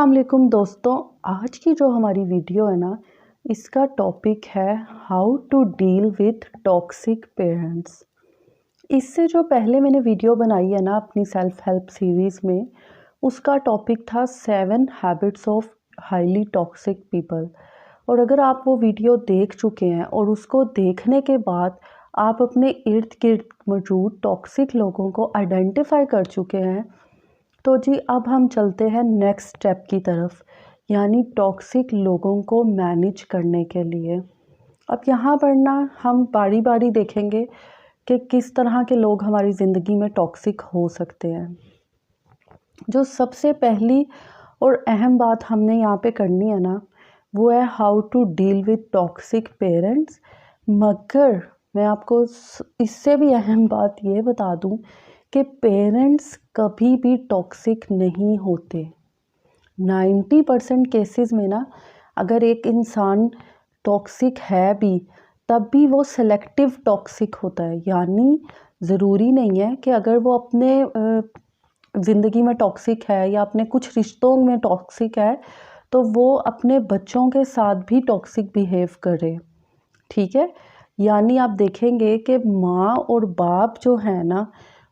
अस्सलाम वालेकुम दोस्तों, आज की जो हमारी वीडियो है ना, इसका टॉपिक है how to deal with toxic parents. इससे जो पहले मैंने वीडियो बनाई है ना अपनी सेल्फ हेल्प सीरीज़ में, उसका टॉपिक था 7 habits of highly toxic people. और अगर आप वो वीडियो देख चुके हैं और उसको देखने के बाद आप अपने इर्द गिर्द मौजूद टॉक्सिक लोगों को आइडेंटिफाई कर चुके हैं, तो जी अब हम चलते हैं नेक्स्ट स्टेप की तरफ, यानी टॉक्सिक लोगों को मैनेज करने के लिए। अब यहाँ पर ना हम बारी बारी देखेंगे कि किस तरह के लोग हमारी ज़िंदगी में टॉक्सिक हो सकते हैं। जो सबसे पहली और अहम बात हमने यहाँ पे करनी है ना, वो है how to deal with toxic parents. मगर मैं आपको इससे भी अहम बात ये बता दूँ कि पेरेंट्स कभी भी टॉक्सिक नहीं होते। 90% केसेस में ना, अगर एक इंसान टॉक्सिक है भी, तब भी वो सेलेक्टिव टॉक्सिक होता है। यानी ज़रूरी नहीं है कि अगर वो अपने ज़िंदगी में टॉक्सिक है या अपने कुछ रिश्तों में टॉक्सिक है, तो वो अपने बच्चों के साथ भी टॉक्सिक बिहेव करे। ठीक है, यानी आप देखेंगे कि माँ और बाप जो है ना,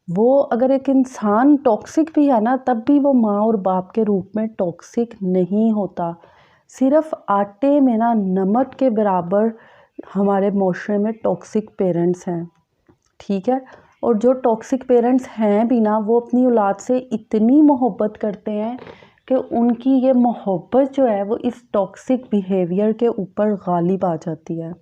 वो अगर एक इंसान टॉक्सिक भी है ना, तब भी वो माँ और बाप के रूप में टॉक्सिक नहीं होता। सिर्फ आटे में ना नमक के बराबर हमारे माशरे में टॉक्सिक पेरेंट्स हैं। ठीक है, और जो टॉक्सिक पेरेंट्स हैं भी ना, वो अपनी औलाद से इतनी मोहब्बत करते हैं कि उनकी ये मोहब्बत जो है वो इस टॉक्सिक बिहेवियर के ऊपर गालिब आ जाती है।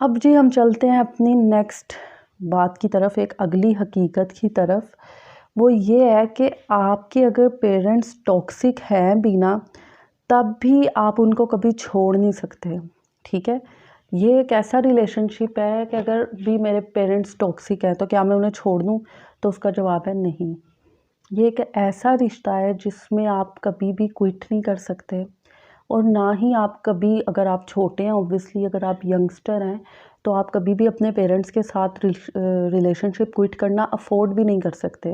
अब जी हम चलते हैं अपनी नेक्स्ट बात की तरफ, एक अगली हकीकत की तरफ। वो ये है कि आपके अगर पेरेंट्स टॉक्सिक हैं भी ना, तब भी आप उनको कभी छोड़ नहीं सकते। ठीक है, ये एक ऐसा रिलेशनशिप है कि अगर भी मेरे पेरेंट्स टॉक्सिक हैं तो क्या मैं उन्हें छोड़ दूँ? तो उसका जवाब है नहीं। ये एक ऐसा रिश्ता है जिसमें आप कभी भी क्विट नहीं कर सकते, और ना ही आप कभी, अगर आप छोटे हैं ऑब्वियसली, अगर आप यंगस्टर हैं तो आप कभी भी अपने पेरेंट्स के साथ रिलेशनशिप क्विट करना अफोर्ड भी नहीं कर सकते।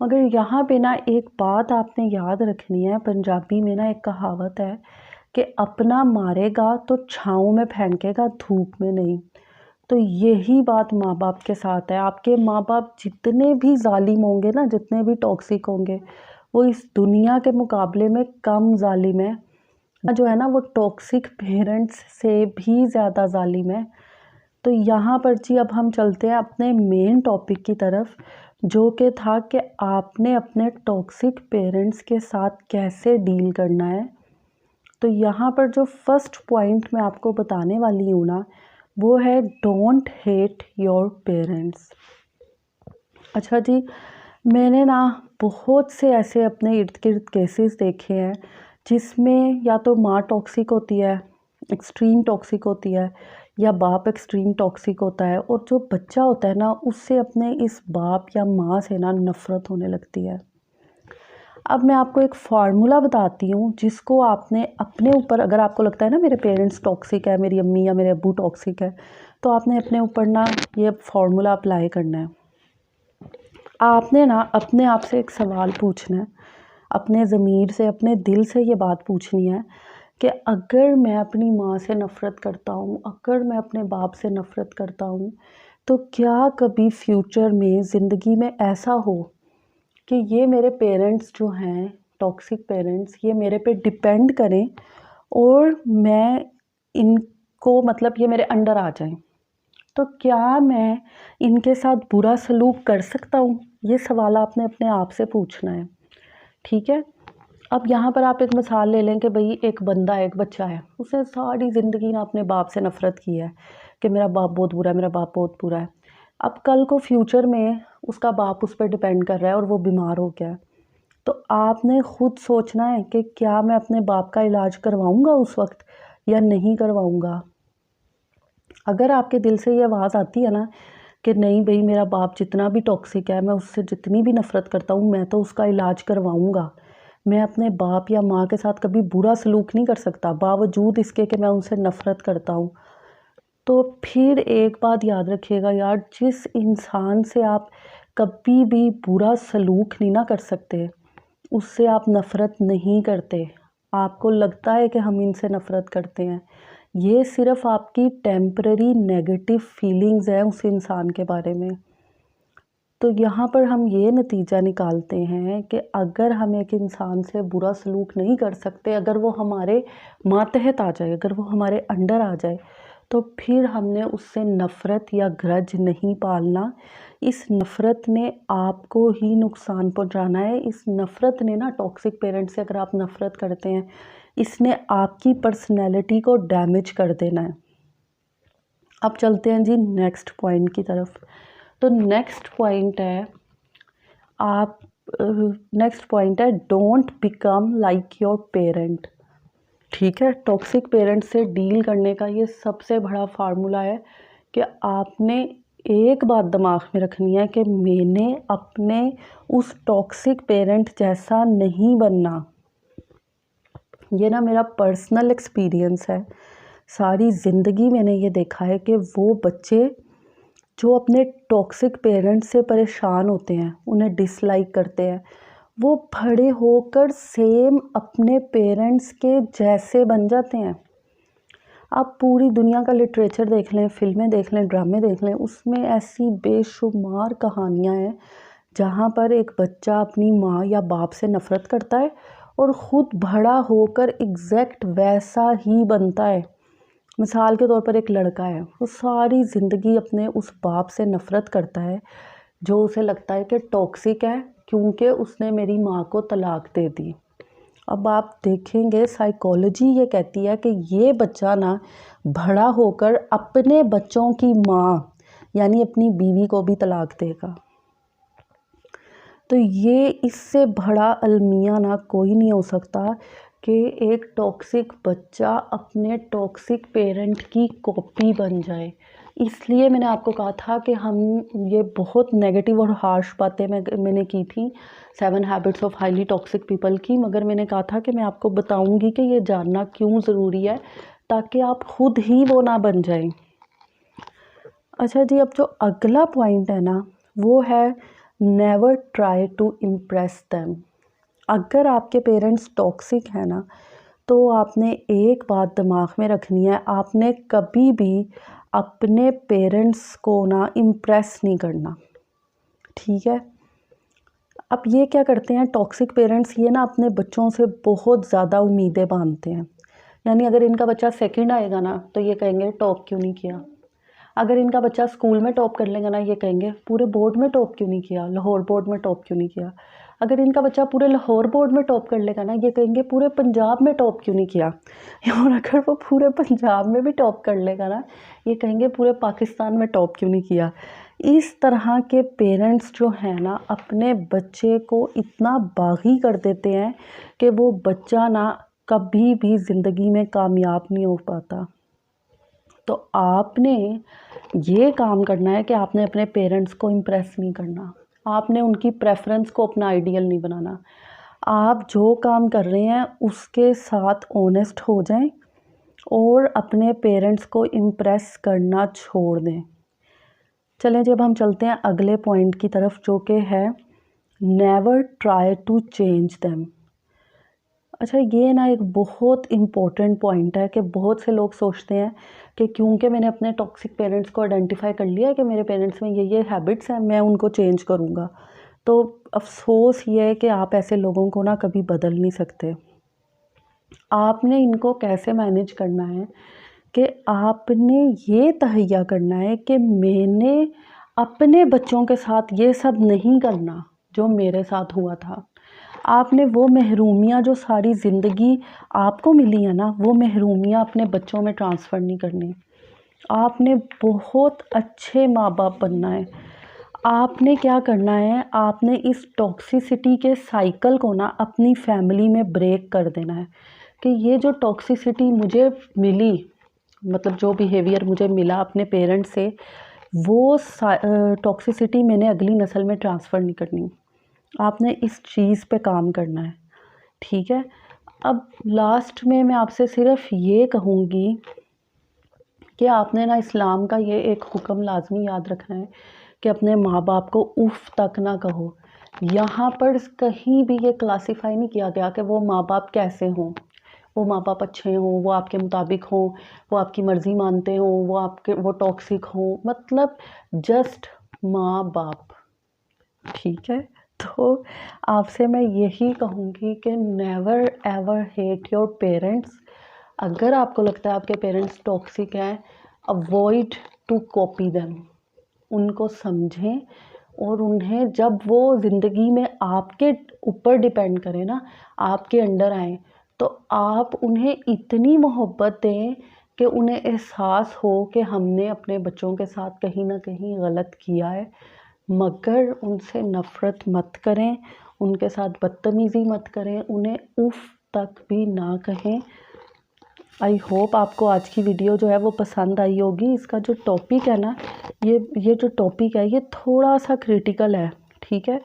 मगर यहाँ पे ना एक बात आपने याद रखनी है, पंजाबी में ना एक कहावत है कि अपना मारेगा तो छाँव में फेंकेगा, धूप में नहीं। तो यही बात माँ बाप के साथ है। आपके माँ बाप जितने भी जालिम होंगे ना, जितने भी टॉक्सिक होंगे, वो इस दुनिया के मुकाबले में कम जालिम है। जो है ना, वो टॉक्सिक पेरेंट्स से भी ज़्यादा जालिम है। तो यहाँ पर जी अब हम चलते हैं अपने मेन टॉपिक की तरफ, जो कि था कि आपने अपने टॉक्सिक पेरेंट्स के साथ कैसे डील करना है। तो यहाँ पर जो फर्स्ट पॉइंट मैं आपको बताने वाली हूँ ना, वो है डोंट हेट योर पेरेंट्स। अच्छा जी, मैंने ना बहुत से ऐसे अपने इर्द गिर्द केसेस देखे हैं जिसमें या तो माँ टॉक्सिक होती है, एक्सट्रीम टॉक्सिक होती है, या बाप एक्सट्रीम टॉक्सिक होता है, और जो बच्चा होता है ना, उससे अपने इस बाप या माँ से ना नफ़रत होने लगती है। अब मैं आपको एक फार्मूला बताती हूँ जिसको आपने अपने ऊपर, अगर आपको लगता है ना मेरे पेरेंट्स टॉक्सिक है, मेरी अम्मी या मेरे अब्बू टॉक्सिक है, तो आपने अपने ऊपर ना ये फार्मूला अप्लाई करना है। आपने ना अपने आप से एक सवाल पूछना है, अपने ज़मीर से, अपने दिल से ये बात पूछनी है कि अगर मैं अपनी माँ से नफ़रत करता हूँ, अगर मैं अपने बाप से नफ़रत करता हूँ, तो क्या कभी फ्यूचर में ज़िंदगी में ऐसा हो कि ये मेरे पेरेंट्स जो हैं टॉक्सिक पेरेंट्स, ये मेरे पे डिपेंड करें और मैं इनको, मतलब ये मेरे अंडर आ जाएं, तो क्या मैं इनके साथ बुरा सलूक कर सकता हूँ? ये सवाल आपने अपने आप से पूछना है। ठीक है, अब यहाँ पर आप एक मिसाल ले लें कि भाई एक बंदा है, एक बच्चा है, उसने सारी ज़िंदगी ना अपने बाप से नफ़रत की है कि मेरा बाप बहुत बुरा है, मेरा बाप बहुत बुरा है। अब कल को फ्यूचर में उसका बाप उस पर डिपेंड कर रहा है और वो बीमार हो गया है, तो आपने ख़ुद सोचना है कि क्या मैं अपने बाप का इलाज करवाऊँगा उस वक्त या नहीं करवाऊँगा। अगर आपके दिल से ये आवाज़ आती है ना कि नहीं भाई, मेरा बाप जितना भी टॉक्सिक है, मैं उससे जितनी भी नफ़रत करता हूँ, मैं तो उसका इलाज करवाऊँगा, मैं अपने बाप या माँ के साथ कभी बुरा सलूक नहीं कर सकता बावजूद इसके कि मैं उनसे नफ़रत करता हूँ, तो फिर एक बात याद रखिएगा यार, जिस इंसान से आप कभी भी बुरा सलूक नहीं ना कर सकते, उससे आप नफ़रत नहीं करते, आपको लगता है कि हम इनसे नफ़रत करते हैं, ये सिर्फ़ आपकी टेम्पररी नेगेटिव फीलिंग्स हैं उस इंसान के बारे में। तो यहाँ पर हम ये नतीजा निकालते हैं कि अगर हम एक इंसान से बुरा सलूक नहीं कर सकते, अगर वो हमारे मातहत आ जाए, अगर वो हमारे अंडर आ जाए, तो फिर हमने उससे नफ़रत या ग्रज नहीं पालना। इस नफ़रत ने आपको ही नुकसान पहुंचाना है। इस नफ़रत ने ना, टॉक्सिक पेरेंट से अगर आप नफ़रत करते हैं, इसने आपकी पर्सनैलिटी को डैमेज कर देना है। अब चलते हैं जी नेक्स्ट पॉइंट की तरफ। तो नेक्स्ट पॉइंट है don't become like your parent. ठीक है, टॉक्सिक पेरेंट से डील करने का ये सबसे बड़ा फार्मूला है कि आपने एक बात दिमाग में रखनी है कि मैंने अपने उस टॉक्सिक पेरेंट जैसा नहीं बनना। ये ना मेरा पर्सनल एक्सपीरियंस है, सारी ज़िंदगी मैंने ये देखा है कि वो बच्चे जो अपने टॉक्सिक पेरेंट्स से परेशान होते हैं, उन्हें डिसलाइक करते हैं, वो बड़े होकर सेम अपने पेरेंट्स के जैसे बन जाते हैं। आप पूरी दुनिया का लिटरेचर देख लें, फिल्में देख लें, ड्रामे देख लें, उसमें ऐसी बेशुमार कहानियाँ हैं जहाँ पर एक बच्चा अपनी माँ या बाप से नफ़रत करता है और ख़ुद बड़ा होकर एग्जैक्ट वैसा ही बनता है। मिसाल के तौर पर एक लड़का है, वो सारी ज़िंदगी अपने उस बाप से नफ़रत करता है जो उसे लगता है कि टॉक्सिक है, क्योंकि उसने मेरी माँ को तलाक दे दी। अब आप देखेंगे साइकोलॉजी ये कहती है कि ये बच्चा ना बड़ा होकर अपने बच्चों की माँ यानी अपनी बीवी को भी तलाक देगा। तो ये इससे बड़ा अलमिया ना कोई नहीं हो सकता कि एक टॉक्सिक बच्चा अपने टॉक्सिक पेरेंट की कॉपी बन जाए। इसलिए मैंने आपको कहा था कि हम ये बहुत नेगेटिव और हार्श बातें मैंने की थी 7 habits of highly toxic people की, मगर मैंने कहा था कि मैं आपको बताऊंगी कि ये जानना क्यों ज़रूरी है, ताकि आप खुद ही वो ना बन जाएं। अच्छा जी, अब जो अगला पॉइंट है ना, वो है never try to impress them. अगर आपके पेरेंट्स टॉक्सिक हैं ना, तो आपने एक बात दिमाग में रखनी है, आपने कभी भी अपने पेरेंट्स को ना इम्प्रेस नहीं करना। ठीक है, अब ये क्या करते हैं टॉक्सिक पेरेंट्स, ये ना अपने बच्चों से बहुत ज़्यादा उम्मीदें बांधते हैं। यानी अगर इनका बच्चा सेकंड आएगा ना, तो ये कहेंगे टॉप क्यों नहीं किया। अगर इनका बच्चा स्कूल में टॉप कर लेगा ना, ये कहेंगे पूरे बोर्ड में टॉप क्यों नहीं किया, लाहौर बोर्ड में टॉप क्यों नहीं किया। अगर इनका बच्चा पूरे लाहौर बोर्ड में टॉप कर लेगा ना, ये कहेंगे पूरे पंजाब में टॉप क्यों नहीं किया। और अगर वो पूरे पंजाब में भी टॉप कर लेगा ना, ये कहेंगे पूरे पाकिस्तान में टॉप क्यों नहीं किया। इस तरह के पेरेंट्स जो हैं ना, अपने बच्चे को इतना बागी कर देते हैं कि वो बच्चा ना कभी भी ज़िंदगी में कामयाब नहीं हो पाता। तो आपने ये काम करना है कि आपने अपने पेरेंट्स को इम्प्रेस नहीं करना, आपने उनकी प्रेफरेंस को अपना आइडियल नहीं बनाना। आप जो काम कर रहे हैं उसके साथ ऑनेस्ट हो जाएं और अपने पेरेंट्स को इम्प्रेस करना छोड़ दें। चलें जब हम चलते हैं अगले पॉइंट की तरफ, जो कि है never try to change them. अच्छा, ये ना एक बहुत इम्पोर्टेंट पॉइंट है कि बहुत से लोग सोचते हैं कि क्योंकि मैंने अपने टॉक्सिक पेरेंट्स को आइडेंटिफाई कर लिया है कि मेरे पेरेंट्स में ये हैबिट्स हैं, मैं उनको चेंज करूँगा। तो अफसोस ये है कि आप ऐसे लोगों को ना कभी बदल नहीं सकते। आपने इनको कैसे मैनेज करना है कि आपने ये तहैया करना है कि मैंने अपने बच्चों के साथ ये सब नहीं करना जो मेरे साथ हुआ था। आपने वो महरूमियाँ जो सारी ज़िंदगी आपको मिली है ना, वो महरूमियाँ अपने बच्चों में ट्रांसफ़र नहीं करनी। आपने बहुत अच्छे माँ बाप बनना है। आपने क्या करना है, आपने इस टॉक्सिसिटी के साइकिल को ना अपनी फैमिली में ब्रेक कर देना है कि ये जो टॉक्सिसिटी मुझे मिली, मतलब जो बिहेवियर मुझे मिला अपने पेरेंट्स से, वो टॉक्सिसिटी मैंने अगली नस्ल में ट्रांसफ़र नहीं करनी। आपने इस चीज़ पे काम करना है। ठीक है, अब लास्ट में मैं आपसे सिर्फ ये कहूँगी कि आपने ना इस्लाम का ये एक हुक्म लाजमी याद रखना है कि अपने माँ बाप को उफ़ तक ना कहो। यहाँ पर कहीं भी ये क्लासिफाई नहीं किया गया कि वो माँ बाप कैसे हों, वो माँ बाप अच्छे हों, वो आपके मुताबिक हों, वो आपकी मर्ज़ी मानते हों, वो टॉक्सिक हों, मतलब जस्ट माँ बाप। ठीक है, तो आपसे मैं यही कहूँगी कि never ever hate your parents. अगर आपको लगता है आपके पेरेंट्स टॉक्सिक हैं, अवॉइड टू कॉपी देम। उनको समझें और उन्हें जब वो ज़िंदगी में आपके ऊपर डिपेंड करें ना, आपके अंडर आएँ, तो आप उन्हें इतनी मोहब्बत दें कि उन्हें एहसास हो कि हमने अपने बच्चों के साथ कहीं न कहीं गलत किया है। मगर उनसे नफ़रत मत करें, उनके साथ बदतमीज़ी मत करें, उन्हें उफ़ तक भी ना कहें। आई होप आपको आज की वीडियो जो है वो पसंद आई होगी। इसका जो टॉपिक है ना, ये जो टॉपिक है ये थोड़ा सा क्रिटिकल है, ठीक है।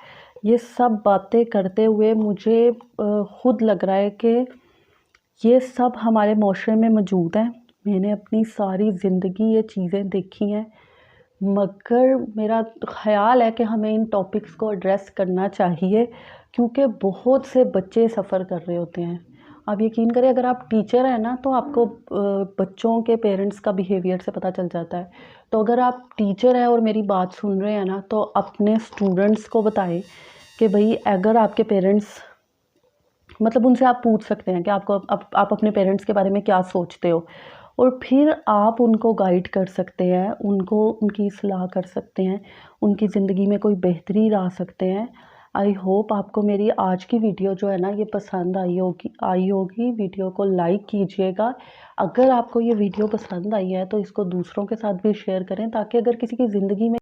ये सब बातें करते हुए मुझे खुद लग रहा है कि ये सब हमारे माशरे में मौजूद हैं। मैंने अपनी सारी ज़िंदगी ये चीज़ें देखी हैं, मगर मेरा ख़्याल है कि हमें इन टॉपिक्स को एड्रेस करना चाहिए, क्योंकि बहुत से बच्चे सफ़र कर रहे होते हैं। आप यकीन करें, अगर आप टीचर हैं ना, तो आपको बच्चों के पेरेंट्स का बिहेवियर से पता चल जाता है। तो अगर आप टीचर हैं और मेरी बात सुन रहे हैं ना, तो अपने स्टूडेंट्स को बताएं कि भाई अगर आपके पेरेंट्स, मतलब उनसे आप पूछ सकते हैं कि आप अपने पेरेंट्स के बारे में क्या सोचते हो, और फिर आप उनको गाइड कर सकते हैं, उनकी इस्लाह कर सकते हैं, उनकी ज़िंदगी में कोई बेहतरी ला सकते हैं। आई होप आपको मेरी आज की वीडियो जो है ना ये पसंद आई होगी। वीडियो को लाइक कीजिएगा। अगर आपको ये वीडियो पसंद आई है तो इसको दूसरों के साथ भी शेयर करें, ताकि अगर किसी की ज़िंदगी में